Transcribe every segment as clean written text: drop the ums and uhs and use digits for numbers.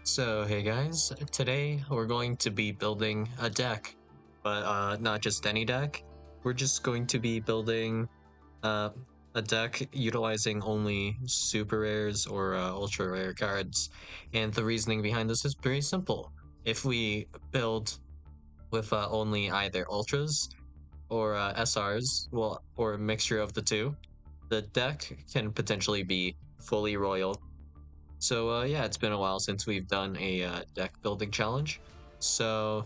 So, hey guys, today we're going to be building a deck, but not just any deck. We're just going to be building uh, a deck utilizing only super rares or ultra rare cards. And the reasoning behind this is very simple. If we build with only either ultras or SRs, well, or a mixture of the two, the deck can potentially be fully royal. So yeah, it's been a while since we've done a deck building challenge. So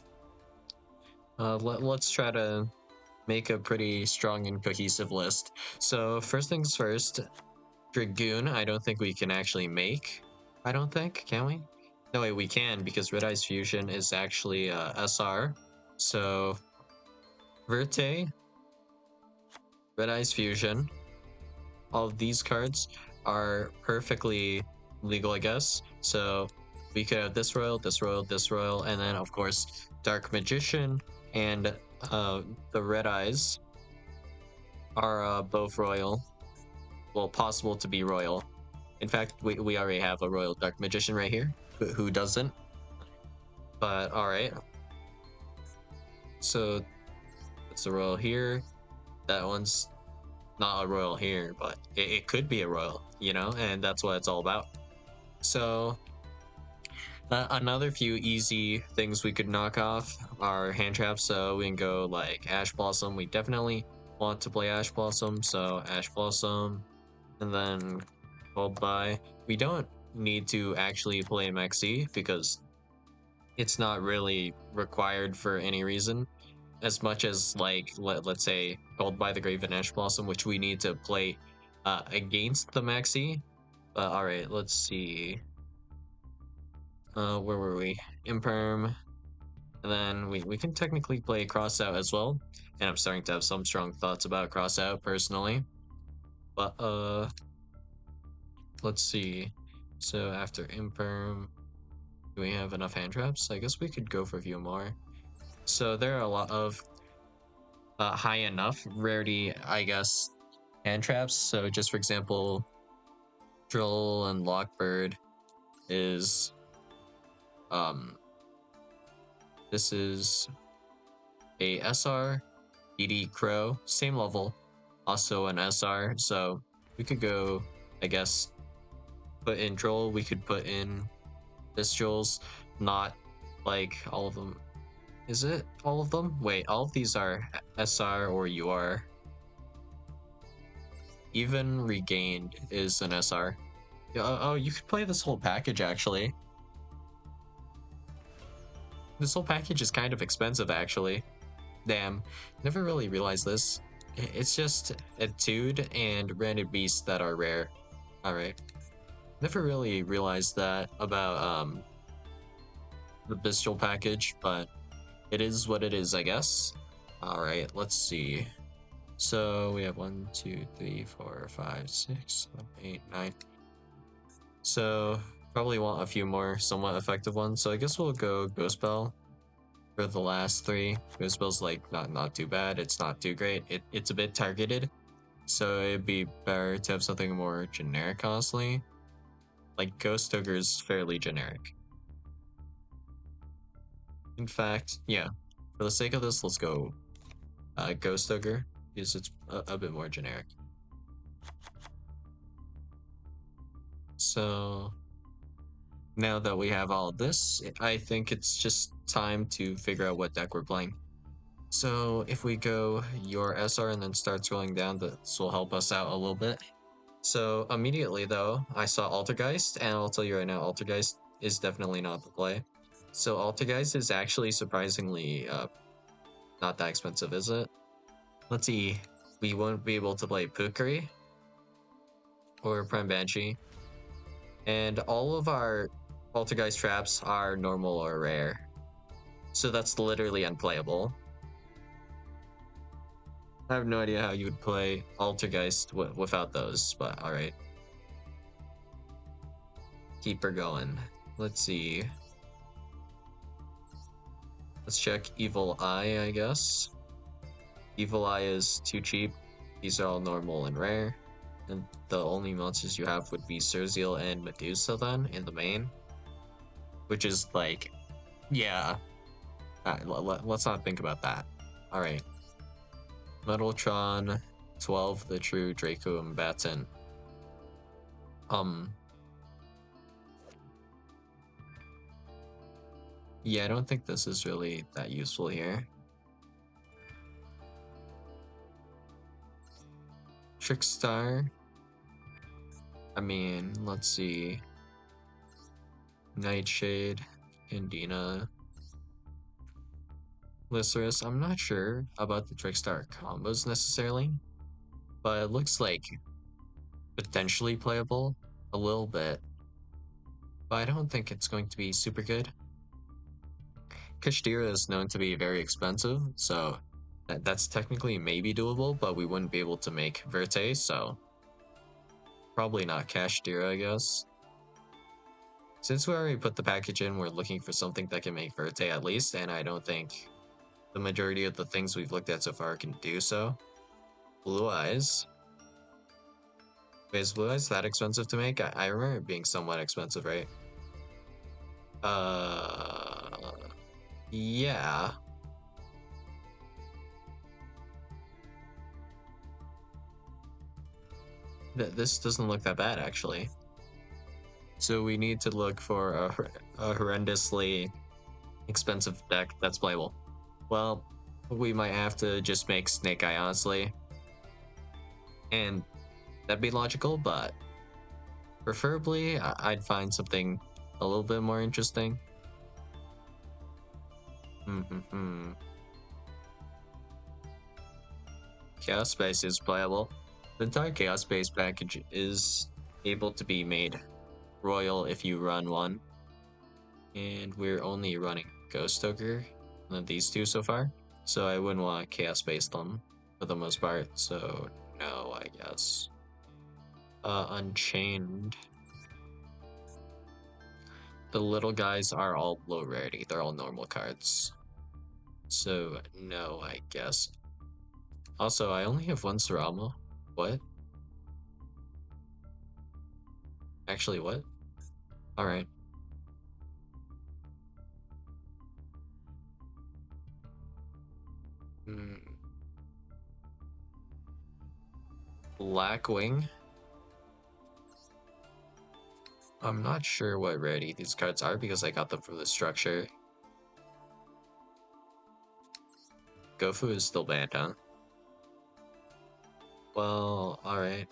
let's try to make a pretty strong and cohesive list. So first things first, Dragoon, I don't think we can actually make. I don't think, can we? No, wait, we can because Red Eyes Fusion is actually SR. So Verte, Red Eyes Fusion, all of these cards are perfectly legal, I guess. So we could have this royal, this royal, this royal, and then of course Dark Magician and the Red Eyes are both royal. Well, possible to be royal. In fact, we already have a royal Dark Magician right here. Who doesn't? But alright. So it's a royal here. That one's not a royal here, but it could be a royal, you know, and that's what it's all about. So another few easy things we could knock off are hand traps. So we can go like Ash Blossom. We definitely want to play Ash Blossom. So Ash Blossom, and then Cold Buy. We don't need to actually play Mexi because it's not really required for any reason. As much as like let's say Cold Buy the Graven Ash Blossom, which we need to play against the Maxi. But all right, let's see. Where were we? Imperm. And then we can technically play Crossout as well. And I'm starting to have some strong thoughts about Crossout personally. But let's see. So after Imperm, do we have enough hand traps? I guess we could go for a few more. So there are a lot of high enough rarity, I guess, hand traps. So just for example, Drill and Lockbird is this is a SR, ED Crow, same level, also an SR. So we could go, I guess, put in Droll, we could put in Pistols, not like all of them. Is it all of them? Wait, all of these are SR or UR. Even Regained is an SR. Oh, you could play this whole package actually. This whole package is kind of expensive actually. Damn, never really realized this. It's just Etude and Random Beasts that are rare. Alright. Never really realized that about the Bestial package, but it is what it is, I guess. Alright, let's see. So we have 1, 2, 3, 4, 5, 6, 7, 8, 9. So probably want a few more somewhat effective ones. So I guess we'll go Ghost Bell for the last three. Ghost Bell's like not too bad. It's not too great. It's a bit targeted. So it'd be better to have something more generic, honestly. Like Ghost Ogre's fairly generic. In fact, yeah. For the sake of this, let's go Ghost Ogre, because it's a bit more generic. So now that we have all of this, I think it's just time to figure out what deck we're playing. So if we go your SR and then start scrolling down, this will help us out a little bit. So immediately though, I saw Altergeist, and I'll tell you right now, Altergeist is definitely not the play. So Altergeist is actually surprisingly not that expensive, is it? Let's see, we won't be able to play Pukari or Prime Banshee. And all of our Altergeist traps are normal or rare. So that's literally unplayable. I have no idea how you would play Altergeist without those, but alright. Keep her going. Let's see. Let's check Evil Eye, I guess. Evil Eye is too cheap. These are all normal and rare. And the only monsters you have would be Surzeal and Medusa then, in the main. which is like, yeah. Let's not think about that. All right, Metaltron, 12, the True, Draco, and Baton. Um, yeah, I don't think this is really that useful here. Trickstar. I mean, let's see. Nightshade, Candina, Lycerus. I'm not sure about the Trickstar combos necessarily, but it looks like potentially playable a little bit. But I don't think it's going to be super good. Kashtira is known to be very expensive, so that's technically maybe doable, but we wouldn't be able to make Verte, so probably not Kashtira, I guess. Since we already put the package in, we're looking for something that can make Verte at least, and I don't think the majority of the things we've looked at so far can do so. Blue Eyes. Wait, is Blue Eyes that expensive to make? I remember it being somewhat expensive, right? Yeah. This doesn't look that bad, actually. So we need to look for a horrendously expensive deck that's playable. Well, we might have to just make Snake Eye, honestly. And that'd be logical, but preferably I'd find something a little bit more interesting. Chaos Space is playable. The entire Chaos Space package is able to be made royal if you run one. And we're only running Ghost Ogre and these two so far. So I wouldn't want Chaos Space them for the most part. So no, I guess. Unchained. The little guys are all low rarity. They're all normal cards. So no, I guess. Also, I only have one Sarama. What? Actually, what? Alright. Blackwing. I'm not sure what rarity these cards are because I got them from the structure. Gofu is still banned, huh? Well, alright.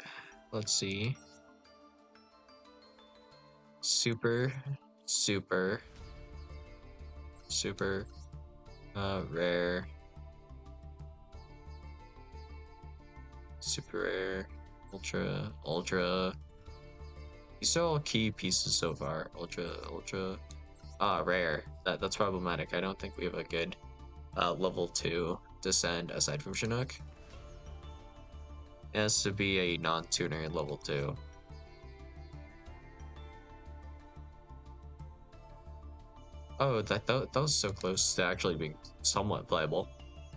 Let's see. Super, super, super, rare, super rare, ultra, ultra. These are all key pieces so far. Ultra, ultra. Rare. That's problematic. I don't think we have a good level 2 descend aside from Chinook. It has to be a non-tuner level 2. Oh, that was so close to actually being somewhat playable.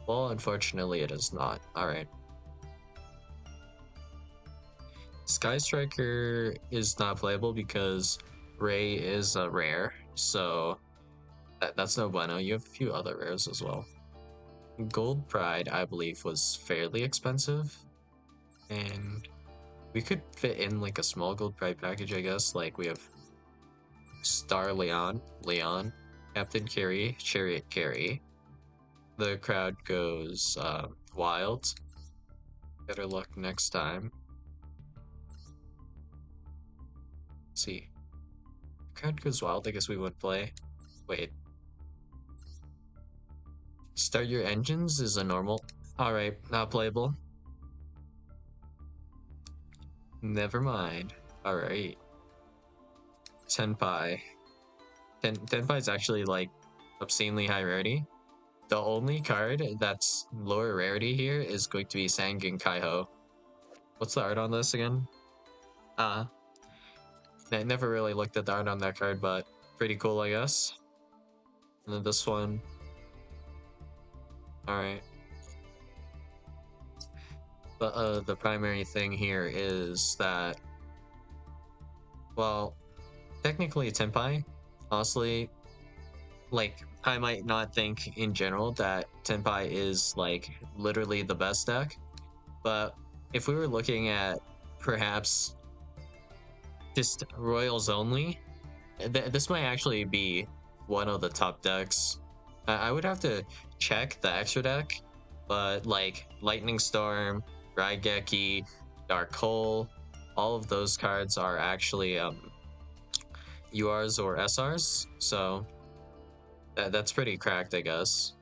Well, unfortunately, it is not. Alright. Sky Striker is not playable because Ray is a rare, so that's no bueno. You have a few other rares as well. Gold Pride, I believe, was fairly expensive, and we could fit in like a small Gold Pride package, I guess. Like we have Star Leon, Captain Carry, Chariot Carry. The crowd goes wild. Better luck next time. Let's see. Crowd goes wild, I guess we would play. Wait. Start your engines is a normal. Alright, not playable. Never mind. Alright. Tenpai. Tenpai is actually like obscenely high rarity. The only card that's lower rarity here is going to be Sangun Kaiho. What's the art on this again? I never really looked at the art on that card, but pretty cool, I guess. And then this one. Alright. But the primary thing here is that, well, technically Tenpai, honestly, like, I might not think in general that Tenpai is like literally the best deck, but if we were looking at perhaps just Royals only, this might actually be one of the top decks. I would have to check the extra deck, but like Lightning Storm, Raigeki, Dark Hole, all of those cards are actually URs or SRs, so that's pretty cracked, I guess.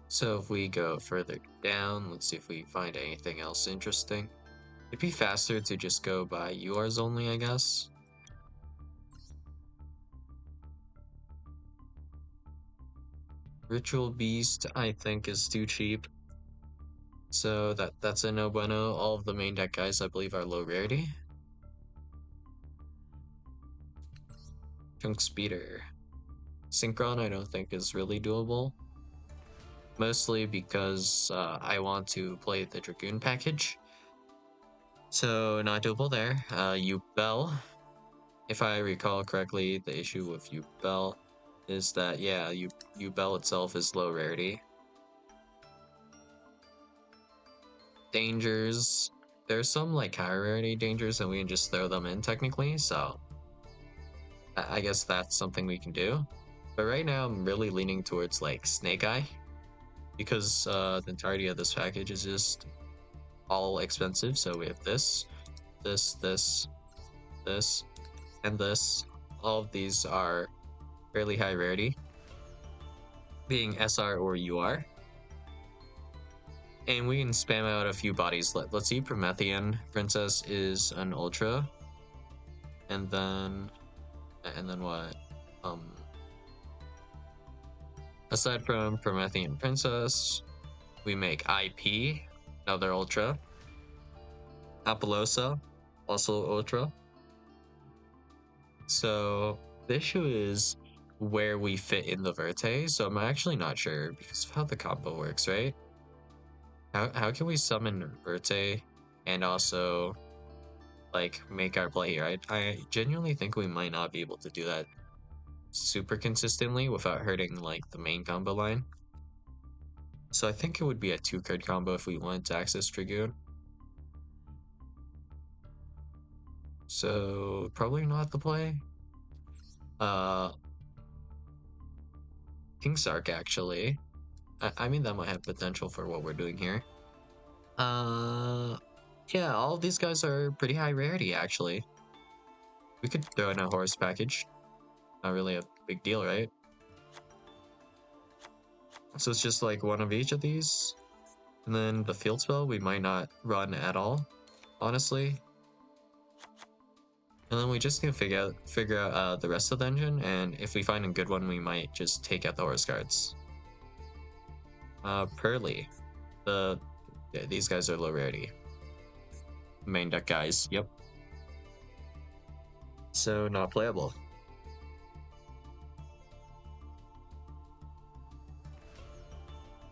So if we go further down, let's see if we find anything else interesting. It'd be faster to just go by URs only, I guess. Ritual Beast, I think, is too cheap. So that's a no bueno. All of the main deck guys, I believe, are low rarity. Chunk Speeder. Synchron, I don't think is really doable. Mostly because I want to play the Dragoon package. So not doable there. Bell. If I recall correctly, the issue with Bell is that, yeah, Bell itself is low rarity. Dangers. There's some like high rarity dangers and we can just throw them in technically, so I guess that's something we can do. But right now I'm really leaning towards like Snake Eye because the entirety of this package is just all expensive. So we have this, this, and this. All of these are fairly high rarity, being SR or UR. And we can spam out a few bodies. Let's see, Promethean Princess is an Ultra. And then what? Aside from Promethean Princess, we make IP, another Ultra. Apollosa, also Ultra. So the issue is where we fit in the Verte, so I'm actually not sure because of how the combo works, right? How can we summon Verte and also like make our play here? I genuinely think we might not be able to do that super consistently without hurting like the main combo line. So I think it would be a 2-card combo if we wanted to access Dragoon. So probably not the play. King Sark actually. I mean that might have potential for what we're doing here. Yeah, all of these guys are pretty high rarity actually. We could throw in a horse package. Not really a big deal, right? So it's just like one of each of these. And then the field spell we might not run at all, honestly. And then we just need to figure out the rest of the engine, and if we find a good one, we might just take out the horse cards. Pearly. These guys are low rarity. Main deck guys, yep. So not playable.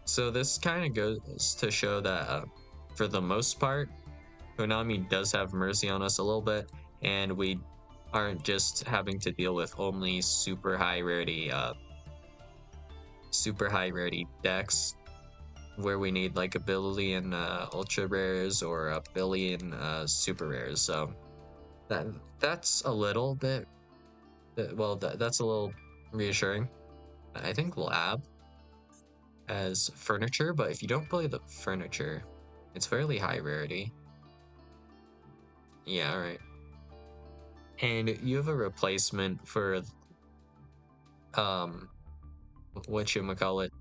So this kind of goes to show that for the most part, Konami does have mercy on us a little bit, and we aren't just having to deal with only super high rarity decks where we need like a billion ultra rares or a billion super rares. So that's a little bit that's a little reassuring. I think Lab as furniture, but if you don't play the furniture, it's fairly high rarity. Yeah, all right. And you have a replacement for what you call it,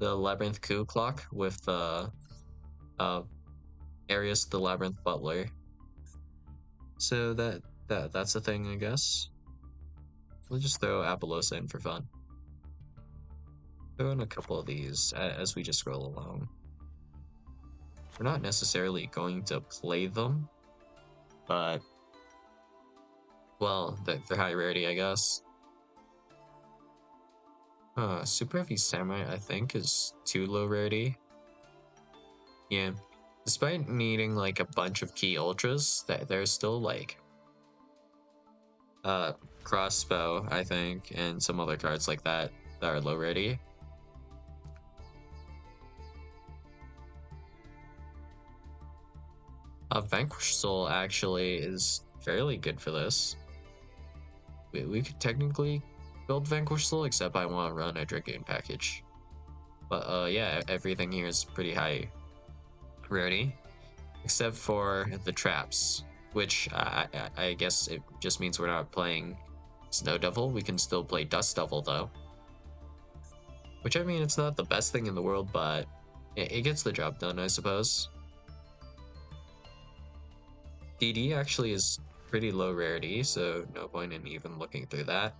the Labyrinth Coup Clock with Arius the Labyrinth Butler. So that's a thing, I guess. We'll just throw Apollosa in for fun. Throw in a couple of these as we just scroll along. We're not necessarily going to play them, but well, they're high rarity, I guess. Super Heavy Samurai, I think, is too low rarity. Yeah. Despite needing like a bunch of key ultras, there's still like uh crossbow, I think, and some other cards like that that are low rarity. Vanquish Soul actually is fairly good for this. We could technically build Vanquish Soul, except I want to run a Dragoon package. But yeah, everything here is pretty high rarity, except for the traps, which I guess it just means we're not playing Snow Devil. We can still play Dust Devil though. Which, I mean, it's not the best thing in the world, but it gets the job done, I suppose. DD actually is pretty low rarity, so no point in even looking through that.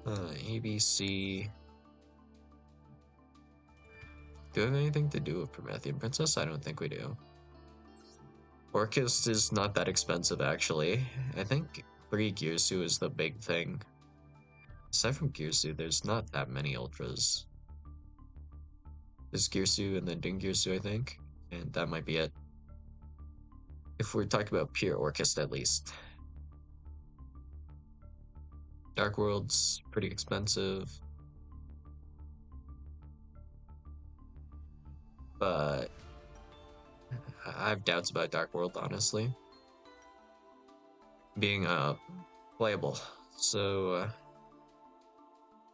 ABC. Do we have anything to do with Promethean Princess? I don't think we do. Orchis is not that expensive, actually. I think 3 Gearsu is the big thing. Aside from Gearsu, there's not that many Ultras. There's Gearsu and then Ding Gearsu, I think, and that might be it. If we're talking about pure Orchis, at least. Dark World's pretty expensive. But I have doubts about Dark World, honestly. Being playable. So,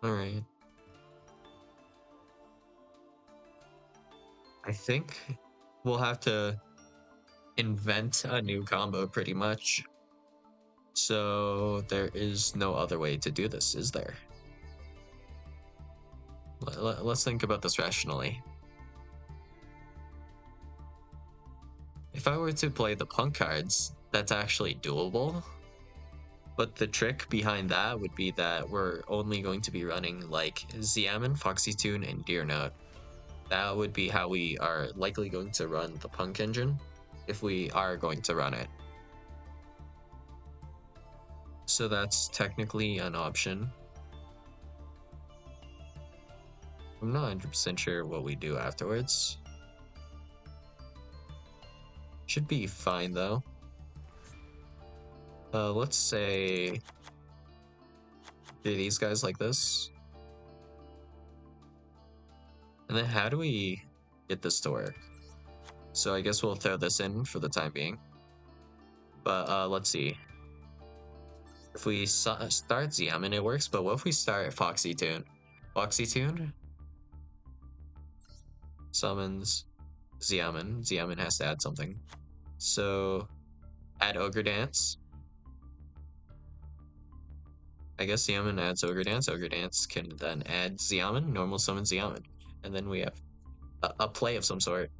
alright. I think we'll have to invent a new combo pretty much. So there is no other way to do this, is there? Let's think about this rationally. If I were to play the punk cards, that's actually doable. But the trick behind that would be that we're only going to be running like Xiamen, Foxytune, and Deer Note. That would be how we are likely going to run the punk engine, if we are going to run it. So that's technically an option. I'm not 100% sure what we do afterwards. Should be fine though. Let's say do these guys like this. And then how do we get this to work? So I guess we'll throw this in for the time being. But let's see. If we start Xiamen, it works, but what if we start Foxytune? Foxytune summons Xiamen. Xiamen has to add something. So add Ogre Dance. I guess Xiamen adds Ogre Dance. Ogre Dance can then add Xiamen, normal summon Xiamen. And then we have a play of some sort.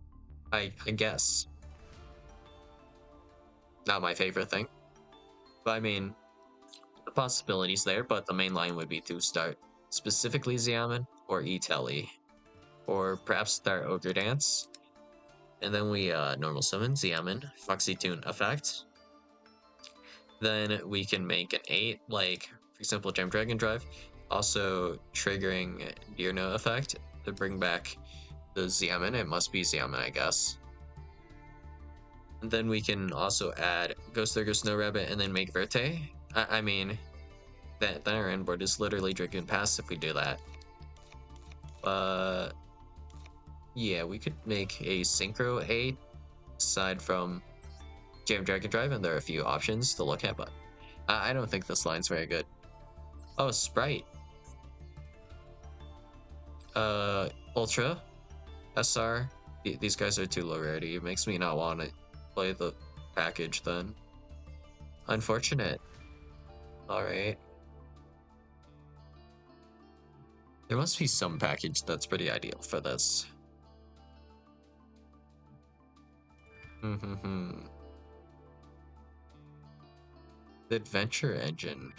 I guess. Not my favorite thing. But I mean, the possibility's there, but the main line would be to start specifically Xiamen or E-Telly. Or perhaps start Ogre Dance. And then we normal summon Xiamen, Foxytune effect. Then we can make an 8, like, for example, Gem Dragon Drive. Also triggering Deer Note effect to bring back the Xiamen. It must be Xiamen, I guess. And then we can also add Ghost Ogre Snow Rabbit and then make Verte. I mean, that our end board is literally Dragoon Pass if we do that. Yeah, we could make a Synchro 8 aside from Jam Dragon Drive, and there are a few options to look at, but I don't think this line's very good. Oh, Sprite. Ultra, SR. These guys are too low rarity. It makes me not want to play the package then. Unfortunate. Alright. There must be some package that's pretty ideal for this. The Adventure Engine.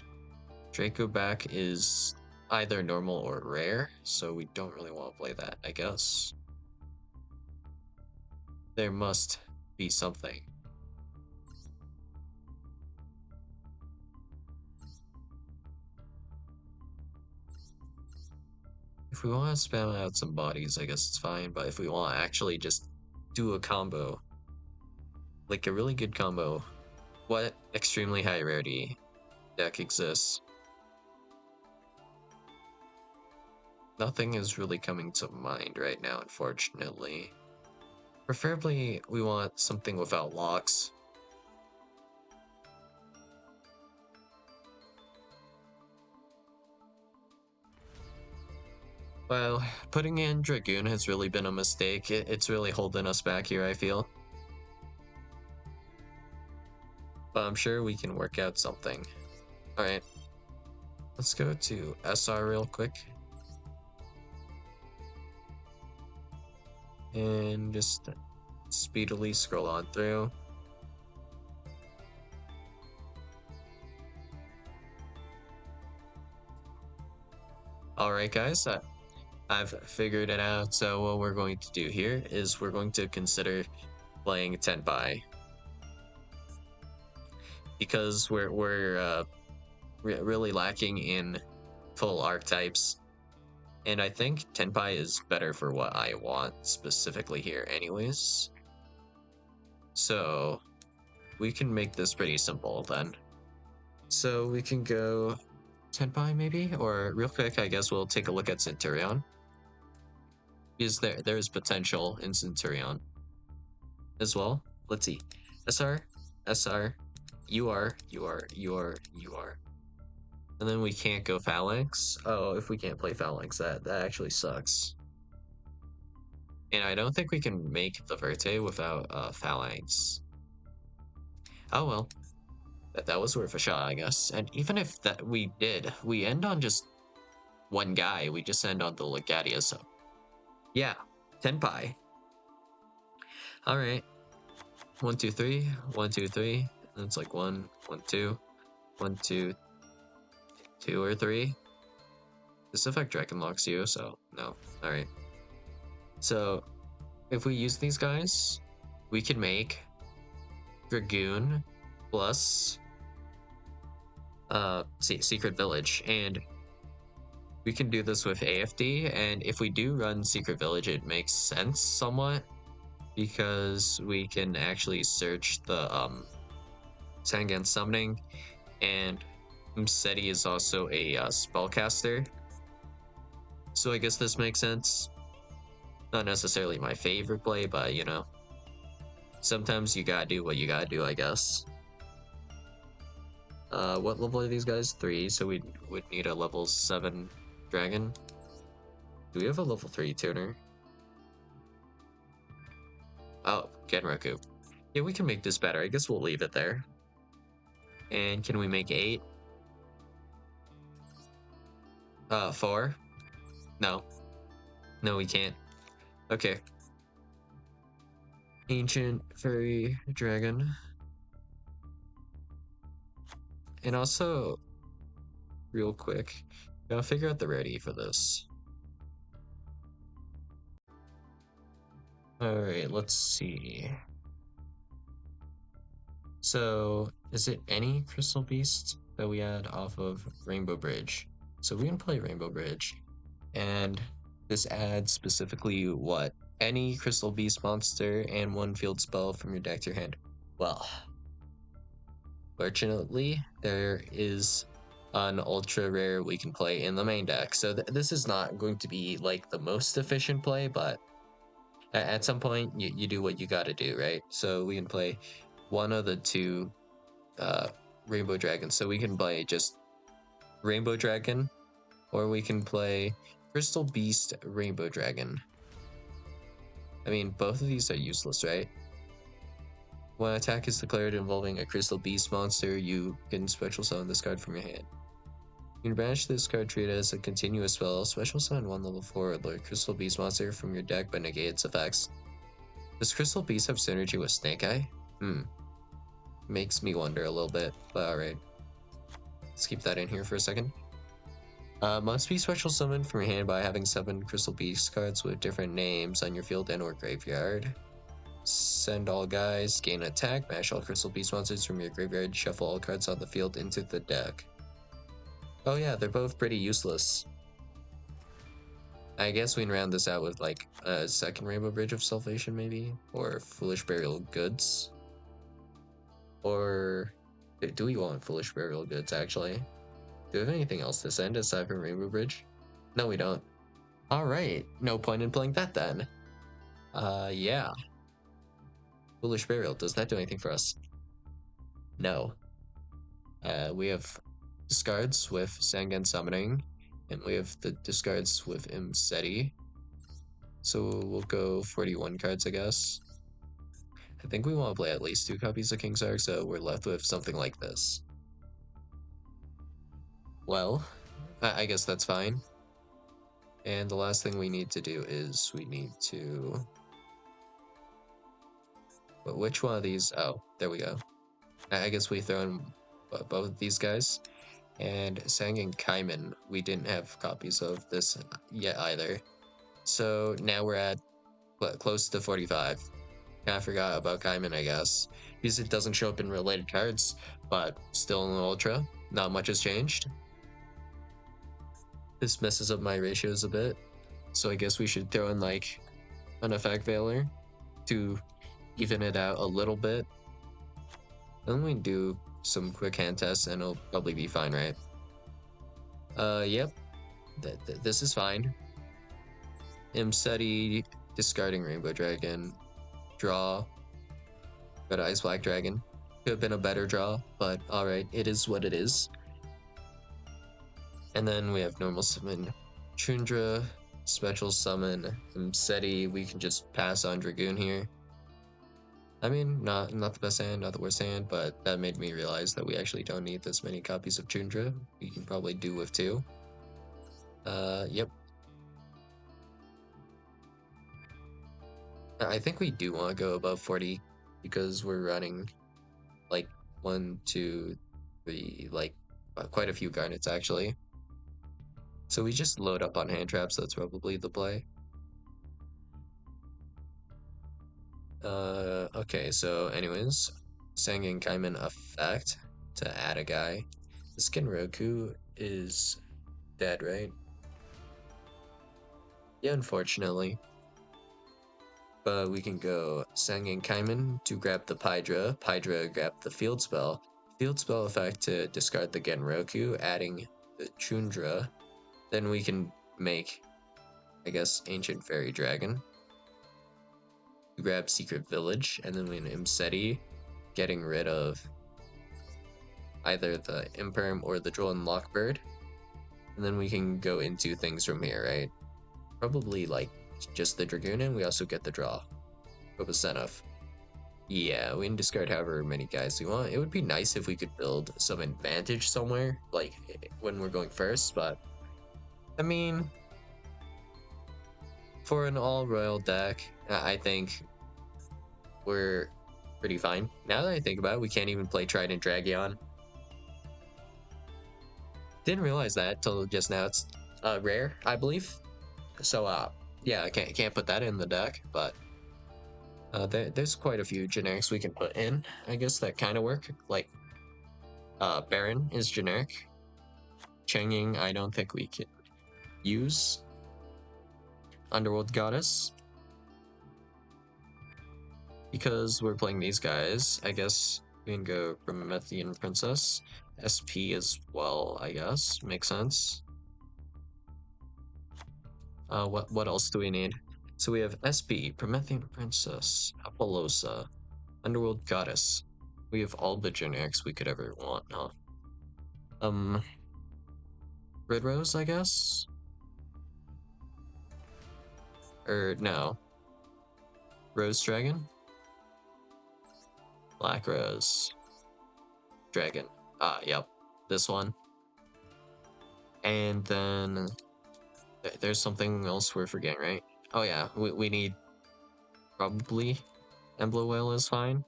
Draco back is either normal or rare, so we don't really want to play that, I guess. There must be something. If we want to spam out some bodies, I guess it's fine. But if we want to actually just do a combo, like a really good combo, what extremely high rarity deck exists? Nothing is really coming to mind right now, unfortunately. Preferably, we want something without locks. Well, putting in Dragoon has really been a mistake. It's really holding us back here, I feel. But I'm sure we can work out something. Alright, let's go to SR real quick. And just speedily scroll on through. Alright guys, I've figured it out. So what we're going to do here is we're going to consider playing Tenpai. Because we're really lacking in full archetypes. And I think Tenpai is better for what I want specifically here anyways. So we can make this pretty simple then. So we can go Tenpai maybe? Or real quick, I guess we'll take a look at Centurion. Is there's potential in Centurion as well. Let's see. SR, SR, UR. And then we can't go Phalanx. Oh, if we can't play Phalanx, that actually sucks. And I don't think we can make the Verte without Phalanx. Oh well. That was worth a shot, I guess. And even if that we did, we end on just one guy. We just end on the Legadia, so yeah, Tenpai. Alright. 1, 2, 3, 1, 2, 3. That's like 1, 1, 2, 1, 2, 2 or 3. This effect Dragon locks you, so no. Alright. So if we use these guys, we can make Dragoon plus Secret Village, and we can do this with AFD, and if we do run Secret Village, it makes sense somewhat, because we can actually search the Sangan Summoning, and Mseti is also a spellcaster, so I guess this makes sense. Not necessarily my favorite play, but you know, sometimes you gotta do what you gotta do, I guess. What level are these guys? 3, so we would need a level 7 dragon. Do we have a level 3 tuner? Oh, Genraku. Yeah, we can make this better. I guess we'll leave it there. And can we make 8? 4? No. No, we can't. Okay. Ancient Fairy Dragon. And also, real quick, gotta figure out the rarity for this. Alright, let's see. So, is it any Crystal Beast that we add off of Rainbow Bridge? So we can play Rainbow Bridge. And this adds specifically what? Any Crystal Beast monster and 1 field spell from your deck to your hand. Well, fortunately, there is an ultra rare we can play in the main deck. So this is not going to be like the most efficient play, but at some point you do what you gotta do, right? So we can play one of the 2 Rainbow Dragons. So we can play just Rainbow Dragon, or we can play Crystal Beast Rainbow Dragon. I mean, both of these are useless, right? When an attack is declared involving a Crystal Beast monster, you can special summon this card from your hand. You can banish this card, treat it as a continuous spell, special summon 1 level 4 alert Crystal Beast monster from your deck but negate its effects. Does Crystal Beast have synergy with Snake Eye? Makes me wonder a little bit, but alright. Let's keep that in here for a second. Must be special summoned from your hand by having 7 Crystal Beast cards with different names on your field and or graveyard. Send all guys, gain attack, mash all Crystal Beast monsters from your graveyard, shuffle all cards on the field into the deck. Oh yeah, they're both pretty useless. I guess we can round this out with like a second Rainbow Bridge of Salvation, maybe, or Foolish Burial Goods, or do we want Foolish Burial Goods actually? Do we have anything else to send aside from Rainbow Bridge? No, we don't. All right, no point in playing that then. Yeah. Foolish Burial, does that do anything for us? No. We have discards with Sangan Summoning, and we have the discards with Imseti. So we'll go 41 cards, I guess. I think we want to play at least 2 copies of King's Arc, so we're left with something like this. Well, I guess that's fine. And the last thing we need to do is we need to... But which one of these? Oh, there we go. I guess we throw in both these guys. And Sang and Kaiman, we didn't have copies of this yet either. So now we're at close to 45. Kind of forgot about Kaiman, I guess, because it doesn't show up in related cards, but still in the Ultra. Not much has changed. This messes up my ratios a bit, so I guess we should throw in like an Effect Veiler to even it out a little bit. Then we do some quick hand tests and it'll probably be fine, right? Yep. This is fine. Imseti, discarding Rainbow Dragon, draw, go to Ice Black Dragon. Could have been a better draw, but alright, it is what it is. And then we have normal summon Chundra, special summon Imseti. We can just pass on Dragoon here. I mean, not the best hand, not the worst hand, but that made me realize that we actually don't need this many copies of Chundra. We can probably do with 2. Yep. I think we do want to go above 40 because we're running like 1, 2, 3, like quite a few garnets actually. So we just load up on hand traps. That's probably the play. Okay, so anyways, Sangan Kaiman effect to add a guy. This Genroku is dead, right? Yeah, unfortunately. But we can go Sangan Kaiman to grab the Pydra. Pydra grab the Field Spell. Field Spell effect to discard the Genroku, adding the Chundra. Then we can make, I guess, Ancient Fairy Dragon. Grab Secret Village, and then we can Imseti, getting rid of either the Imperm or the Droll and Lockbird. And then we can go into things from here, right? Probably like just the Dragoon, and we also get the draw. What was enough? Yeah, we can discard however many guys we want. It would be nice if we could build some advantage somewhere, like when we're going first, but I mean, for an all-royal deck, I think we're pretty fine. Now that I think about it, we can't even play Trident Dragon. Didn't realize that till just now. It's rare, I believe. So yeah, I can't put that in the deck, but there's quite a few generics we can put in. I guess that kind of work. Like Baron is generic. Changing, I don't think we can use. Underworld Goddess, because we're playing these guys. I guess we can go Promethean Princess. SP as well, I guess. Makes sense. What else do we need? So we have SP, Promethean Princess, Apollosa, Underworld Goddess. We have all the generics we could ever want, huh? Red Rose, I guess? Or no. Rose Dragon? Black Rose. Dragon. Yep. This one. And then there's something else we're forgetting, right? Oh yeah, we need probably Embla Whale is fine.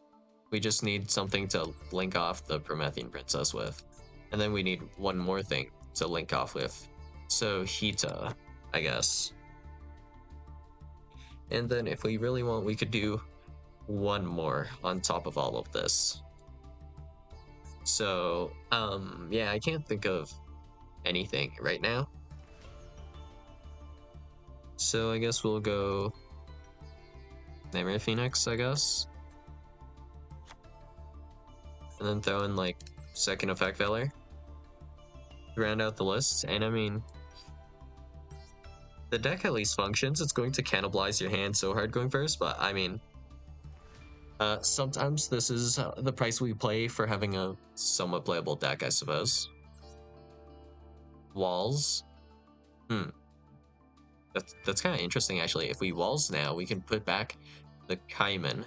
We just need something to link off the Promethean Princess with. And then we need one more thing to link off with. So Hita, I guess. And then if we really want, we could do one more on top of all of this. So, yeah, I can't think of anything right now. So I guess we'll go Nightmare Phoenix, I guess. And then throw in like second effect Valor to round out the list. And I mean, the deck at least functions. It's going to cannibalize your hand so hard going first, but I mean, sometimes this is the price we pay for having a somewhat playable deck, I suppose. Walls. That's kind of interesting, actually. If we walls now, we can put back the Kaiman.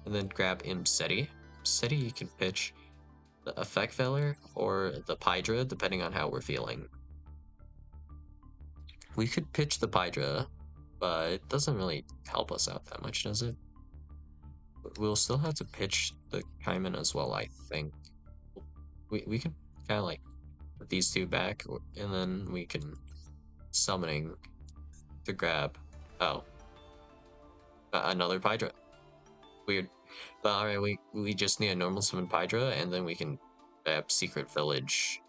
And then grab Imseti. Imseti you can pitch the Effect Valor or the Pydra, depending on how we're feeling. We could pitch the Pydra, but it doesn't really help us out that much, does it? We'll still have to pitch the Kaiman as well, I think. We can kind of like put these two back, and then we can summoning to grab. Oh, another Pydra. Weird. But alright, we just need a normal summon Pydra, and then we can grab Secret Village,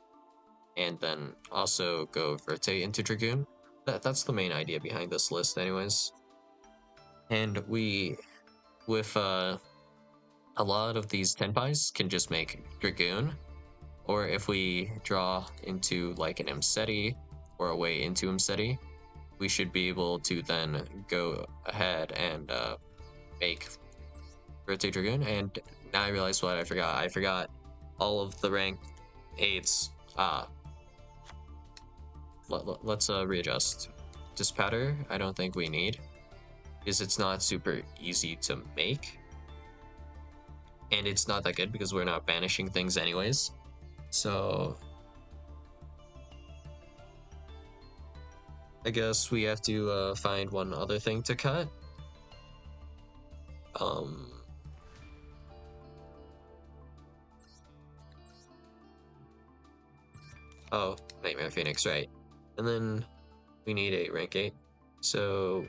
and then also go Verte into Dragoon. That's the main idea behind this list, anyways. And we, with a lot of these Tenpais, can just make Dragoon, or if we draw into like an Imseti or a way into Imseti, we should be able to then go ahead and make Verte Dragoon. And now I realize what I forgot. I forgot all of the rank 8s. Let's readjust. Dispatter, I don't think we need, because it's not super easy to make. And it's not that good because we're not banishing things anyways. So I guess we have to find one other thing to cut. Oh, Nightmare Phoenix, right. And then we need a rank 8. So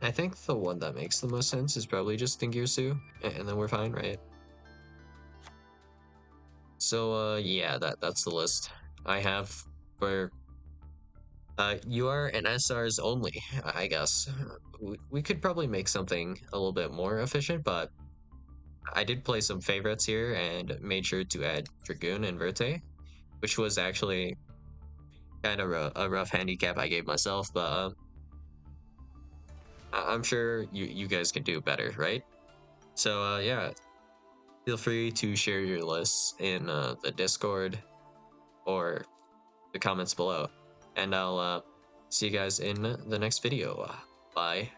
I think the one that makes the most sense is probably just Dingirsu, and then we're fine, right? So yeah, that's the list I have for UR and SRs only, I guess. We could probably make something a little bit more efficient, but I did play some favorites here and made sure to add Dragoon and Verte, which was actually kind of a rough handicap I gave myself, but I'm sure you guys can do better, right? So yeah, feel free to share your lists in the Discord or the comments below, and I'll see you guys in the next video. Bye.